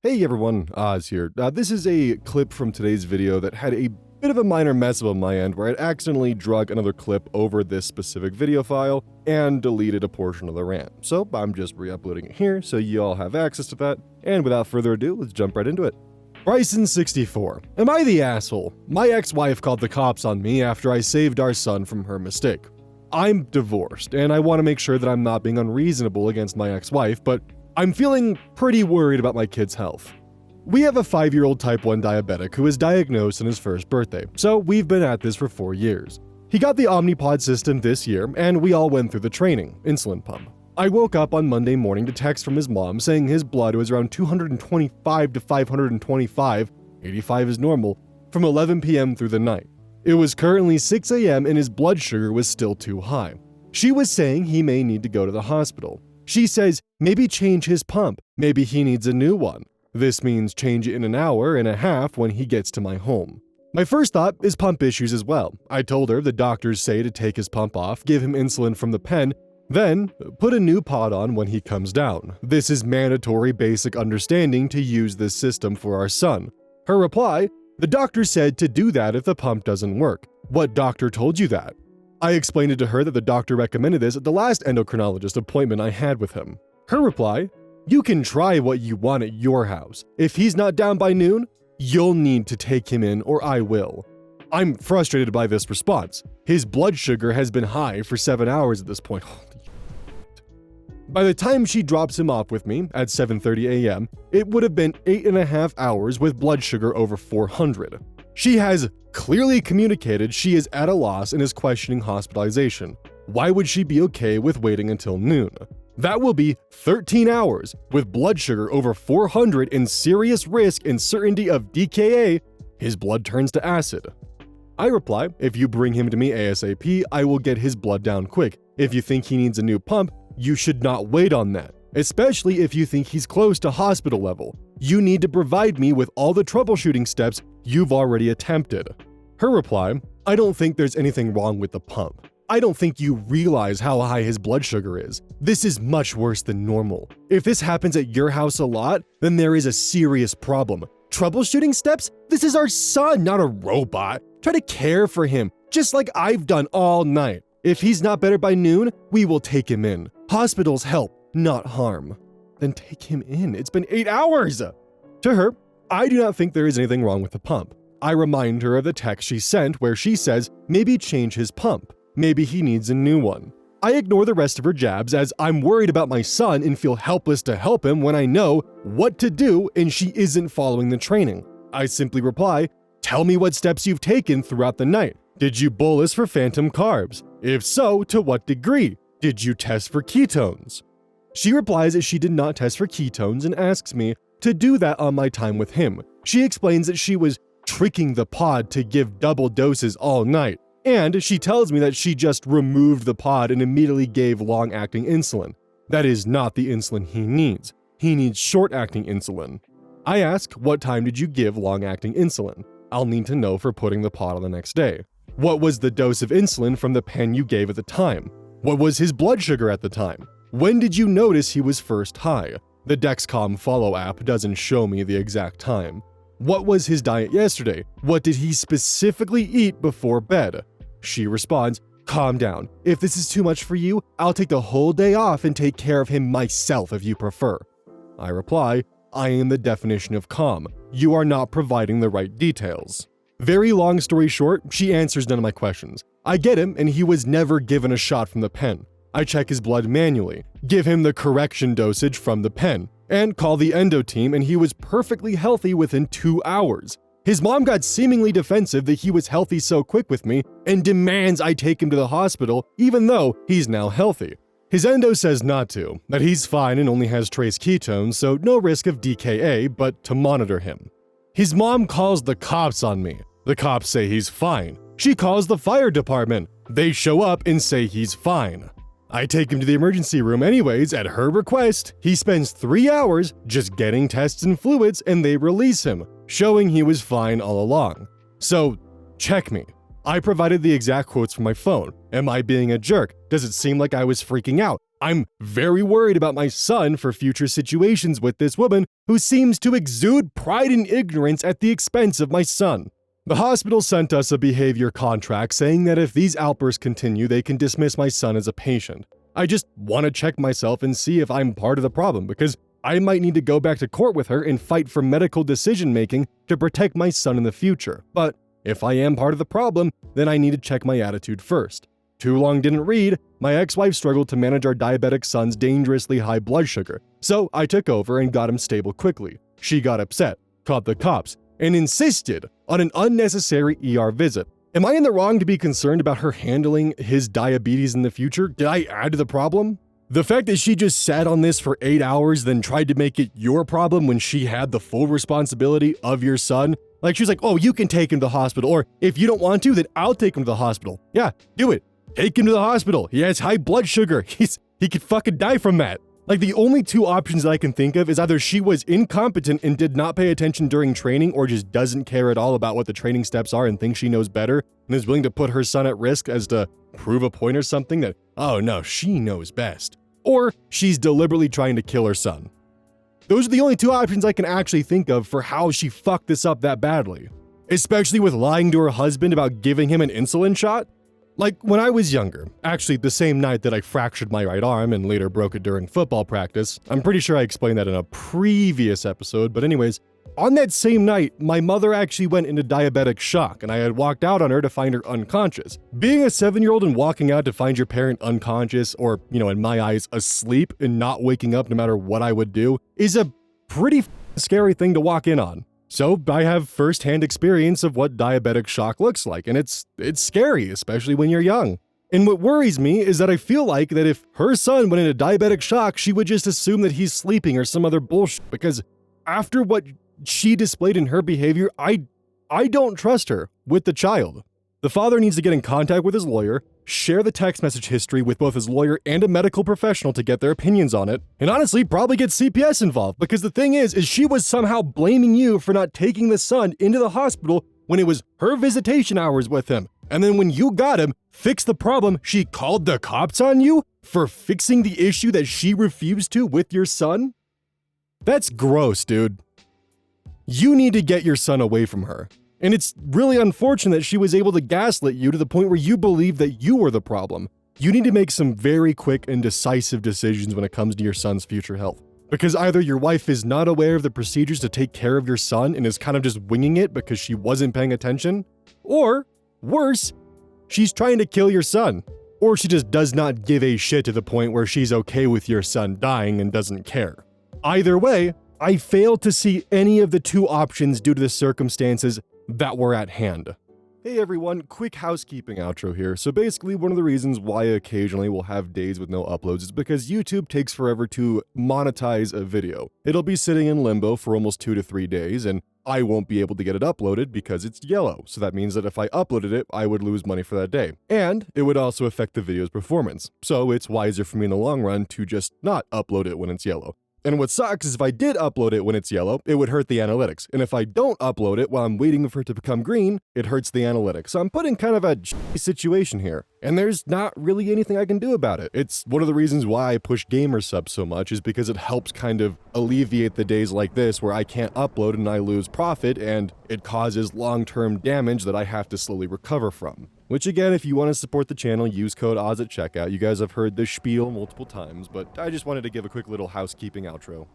Hey everyone, Oz here. This is a clip from today's video that had a bit of a minor mess up on my end where I'd accidentally drug another clip over this specific video file and deleted a portion of the rant. So I'm just re-uploading it here so you all have access to that. And without further ado, let's jump right into it. Bryson64. Am I the asshole? My ex-wife called the cops on me after I saved our son from her mistake. I'm divorced and I want to make sure that I'm not being unreasonable against my ex-wife, but I'm feeling pretty worried about my kid's health. We have a 5-year-old type 1 diabetic who was diagnosed on his first birthday, so we've been at this for 4 years. He got the Omnipod system this year, and we all went through the training, insulin pump. I woke up on Monday morning to text from his mom saying his blood was around 225 to 525, 85 is normal, from 11 p.m. through the night. It was currently 6 a.m. and his blood sugar was still too high. She was saying he may need to go to the hospital. She says, maybe change his pump, maybe he needs a new one. This means change it in an hour and a half when he gets to my home. My first thought is pump issues as well. I told her the doctors say to take his pump off, give him insulin from the pen, then put a new pod on when he comes down. This is mandatory basic understanding to use this system for our son. Her reply, the doctor said to do that if the pump doesn't work. What doctor told you that? I explained it to her that the doctor recommended this at the last endocrinologist appointment I had with him. Her reply, you can try what you want at your house. If he's not down by noon, you'll need to take him in or I will. I'm frustrated by this response. His blood sugar has been high for 7 hours at this point. By the time she drops him off with me at 7:30 a.m., it would have been 8.5 hours with blood sugar over 400. She has clearly communicated she is at a loss and is questioning hospitalization. Why would she be okay with waiting until noon? That will be 13 hours with blood sugar over 400 and serious risk and certainty of DKA. His blood turns to acid. I reply, if you bring him to me ASAP, I will get his blood down quick. If you think he needs a new pump, you should not wait on that, especially if you think he's close to hospital level. You need to provide me with all the troubleshooting steps you've already attempted. Her reply, I don't think there's anything wrong with the pump. I don't think you realize how high his blood sugar is. This is much worse than normal. If this happens at your house a lot, then there is a serious problem. Troubleshooting steps? This is our son, not a robot. Try to care for him, just like I've done all night. If he's not better by noon, we will take him in. Hospitals help, not harm. Then take him in. It's been 8 hours. To her, I do not think there is anything wrong with the pump. I remind her of the text she sent where she says maybe change his pump. Maybe he needs a new one. I ignore the rest of her jabs as I'm worried about my son and feel helpless to help him when I know what to do and she isn't following the training. I simply reply, tell me what steps you've taken throughout the night. Did you bolus for phantom carbs? If so, to what degree? Did you test for ketones? She replies that she did not test for ketones and asks me to do that on my time with him. She explains that she was tricking the pod to give double doses all night, and she tells me that she just removed the pod and immediately gave long-acting insulin. That is not the insulin he needs. He needs short-acting insulin. I ask, what time did you give long-acting insulin? I'll need to know for putting the pod on the next day. What was the dose of insulin from the pen you gave at the time? What was his blood sugar at the time? When did you notice he was first high? The Dexcom Follow app doesn't show me the exact time. What was his diet yesterday? What did he specifically eat before bed? She responds, calm down. If this is too much for you, I'll take the whole day off and take care of him myself if you prefer. I reply, I am the definition of calm. You are not providing the right details. Very long story short, she answers none of my questions. I get him and he was never given a shot from the pen. I check his blood manually, give him the correction dosage from the pen, and call the endo team and he was perfectly healthy within 2 hours. His mom got seemingly defensive that he was healthy so quick with me and demands I take him to the hospital even though he's now healthy. His endo says not to, that he's fine and only has trace ketones, so no risk of DKA, but to monitor him. His mom calls the cops on me. The cops say he's fine. She calls the fire department. They show up and say he's fine. I take him to the emergency room anyways at her request. He spends 3 hours just getting tests and fluids and they release him, showing he was fine all along. So, check me. I provided the exact quotes from my phone. Am I being a jerk? Does it seem like I was freaking out? I'm very worried about my son for future situations with this woman who seems to exude pride and ignorance at the expense of my son. The hospital sent us a behavior contract saying that if these outbursts continue, they can dismiss my son as a patient. I just want to check myself and see if I'm part of the problem, because I might need to go back to court with her and fight for medical decision-making to protect my son in the future. But if I am part of the problem, then I need to check my attitude first. Too long didn't read, my ex-wife struggled to manage our diabetic son's dangerously high blood sugar, so I took over and got him stable quickly. She got upset, called the cops, and insisted on an unnecessary ER visit. Am I in the wrong to be concerned about her handling his diabetes in the future? Did I add to the problem? The fact that she just sat on this for 8 hours, then tried to make it your problem when she had the full responsibility of your son. Like, she was like, oh, you can take him to the hospital, or if you don't want to, then I'll take him to the hospital. Yeah, do it. Take him to the hospital. He has high blood sugar. He could fucking die from that. Like, the only two options that I can think of is either she was incompetent and did not pay attention during training, or just doesn't care at all about what the training steps are and thinks she knows better and is willing to put her son at risk as to prove a point or something that, oh no, she knows best. Or she's deliberately trying to kill her son. Those are the only two options I can actually think of for how she fucked this up that badly. Especially with lying to her husband about giving him an insulin shot. Like, when I was younger, actually the same night that I fractured my right arm and later broke it during football practice, I'm pretty sure I explained that in a previous episode, but anyways, on that same night, my mother actually went into diabetic shock, and I had walked out on her to find her unconscious. Being a 7-year-old and walking out to find your parent unconscious, or, in my eyes, asleep and not waking up no matter what I would do, is a pretty scary thing to walk in on. So I have first-hand experience of what diabetic shock looks like, and it's scary, especially when you're young. And what worries me is that I feel like that if her son went into diabetic shock, she would just assume that he's sleeping or some other bullshit, because after what she displayed in her behavior, I don't trust her with the child. The father needs to get in contact with his lawyer, share the text message history with both his lawyer and a medical professional to get their opinions on it, and honestly, probably get CPS involved, because the thing is she was somehow blaming you for not taking the son into the hospital when it was her visitation hours with him. And then when you got him, fixed the problem, she called the cops on you for fixing the issue that she refused to with your son? That's gross, dude. You need to get your son away from her. And it's really unfortunate that she was able to gaslight you to the point where you believe that you were the problem. You need to make some very quick and decisive decisions when it comes to your son's future health. Because either your wife is not aware of the procedures to take care of your son and is kind of just winging it because she wasn't paying attention, or worse, she's trying to kill your son. Or she just does not give a shit to the point where she's okay with your son dying and doesn't care. Either way, I failed to see any of the two options due to the circumstances that were at hand. Hey everyone, quick housekeeping outro here. So basically, one of the reasons why occasionally we'll have days with no uploads is because YouTube takes forever to monetize a video. It'll be sitting in limbo for almost 2 to 3 days, and I won't be able to get it uploaded because it's yellow. So that means that if I uploaded it, I would lose money for that day. And it would also affect the video's performance. So it's wiser for me in the long run to just not upload it when it's yellow. And what sucks is if I did upload it when it's yellow, it would hurt the analytics. And if I don't upload it while I'm waiting for it to become green, it hurts the analytics. So I'm put in kind of a situation here. And there's not really anything I can do about it. It's one of the reasons why I push gamer subs so much, is because it helps kind of alleviate the days like this where I can't upload and I lose profit, and it causes long-term damage that I have to slowly recover from. Which again, if you want to support the channel, use code OZ at checkout. You guys have heard this spiel multiple times, but I just wanted to give a quick little housekeeping outro.